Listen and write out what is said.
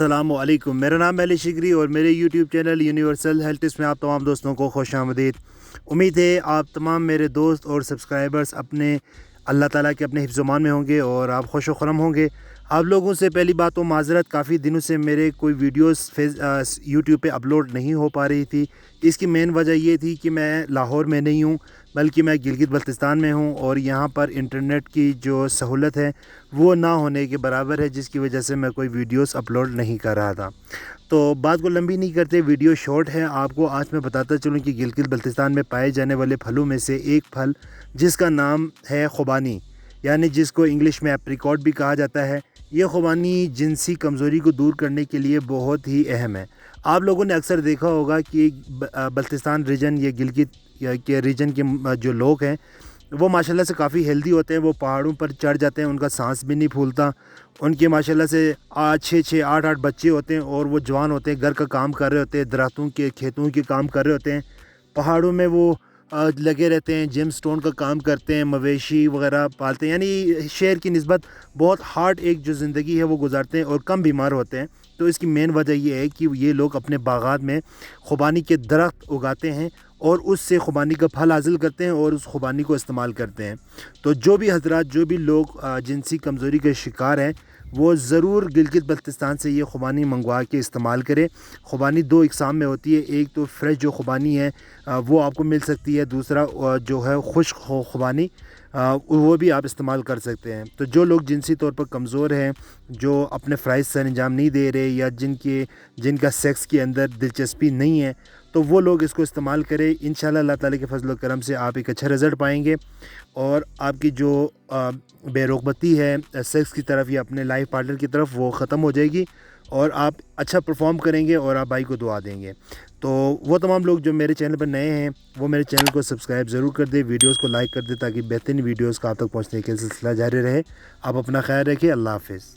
السلام علیکم، میرا نام ہے علی شکری اور میرے YouTube channel universal health tips میں آپ تمام دوستوں کو خوش آمدید۔ امید ہے آپ تمام میرے دوست اور سبسکرائبرز اپنے اللہ تعالیٰ کے اپنے حفظ و امان میں ہوں گے اور آپ خوش و خرم ہوں گے۔ آپ لوگوں سے پہلی بات تو معذرت، کافی دنوں سے میرے کوئی ویڈیوز یوٹیوب پہ اپلوڈ نہیں ہو پا رہی تھی۔ اس کی مین وجہ یہ تھی کہ میں لاہور میں نہیں ہوں بلکہ میں گلگت بلتستان میں ہوں، اور یہاں پر انٹرنیٹ کی جو سہولت ہے وہ نہ ہونے کے برابر ہے، جس کی وجہ سے میں کوئی ویڈیوز اپلوڈ نہیں کر رہا تھا۔ تو بات کو لمبی نہیں کرتے، ویڈیو شارٹ ہے۔ آپ کو آج میں بتاتا چلوں کہ گلگت بلتستان میں پائے جانے والے پھلوں میں سے ایک پھل جس کا نام ہے خوبانی، یعنی جس کو انگلش میں ایپریکاٹ بھی کہا جاتا ہے۔ یہ خوبانی جنسی کمزوری کو دور کرنے کے لیے بہت ہی اہم ہے۔ آپ لوگوں نے اکثر دیکھا ہوگا کہ بلتستان ریجن یا گلگت کے ریجن کے جو لوگ ہیں وہ ماشاءاللہ سے کافی ہیلدی ہوتے ہیں۔ وہ پہاڑوں پر چڑھ جاتے ہیں، ان کا سانس بھی نہیں پھولتا، ان کے ماشاءاللہ سے 6 8 بچے ہوتے ہیں اور وہ جوان ہوتے ہیں، گھر کا کام کر رہے ہوتے ہیں، درختوں کے کھیتوں کے کام کر رہے ہوتے ہیں، پہاڑوں میں وہ لگے رہتے ہیں، جیم سٹون کا کام کرتے ہیں، مویشی وغیرہ پالتے ہیں، یعنی شہر کی نسبت بہت ہارڈ ایک جو زندگی ہے وہ گزارتے ہیں اور کم بیمار ہوتے ہیں۔ تو اس کی مین وجہ یہ ہے کہ یہ لوگ اپنے باغات میں خوبانی کے درخت اگاتے ہیں اور اس سے خوبانی کا پھل حاصل کرتے ہیں اور اس خوبانی کو استعمال کرتے ہیں۔ تو جو بھی حضرات، جو بھی لوگ جنسی کمزوری کے شکار ہیں، وہ ضرور گلگت بلتستان سے یہ خوبانی منگوا کے استعمال کریں۔ خوبانی 2 اقسام میں ہوتی ہے، ایک تو فریش جو خوبانی ہے وہ آپ کو مل سکتی ہے، دوسرا جو ہے خشک خوبانی، وہ بھی آپ استعمال کر سکتے ہیں۔ تو جو لوگ جنسی طور پر کمزور ہیں، جو اپنے فرائض سر انجام نہیں دے رہے، یا جن کا سیکس کے اندر دلچسپی نہیں ہے، تو وہ لوگ اس کو استعمال کریں۔ انشاءاللہ اللہ تعالیٰ کے فضل و کرم سے آپ ایک اچھا رزلٹ پائیں گے، اور آپ کی جو بے رغبتی ہے سیکس کی طرف یا اپنے لائف پارٹنر کی طرف وہ ختم ہو جائے گی، اور آپ اچھا پرفارم کریں گے اور آپ بھائی کو دعا دیں گے۔ تو وہ تمام لوگ جو میرے چینل پر نئے ہیں وہ میرے چینل کو سبسکرائب ضرور کر دیں، ویڈیوز کو لائک کر دیں، تاکہ بہترین ویڈیوز کا آپ تک پہنچنے کا سلسلہ جاری رہے۔ آپ اپنا خیال رکھیں، اللہ حافظ۔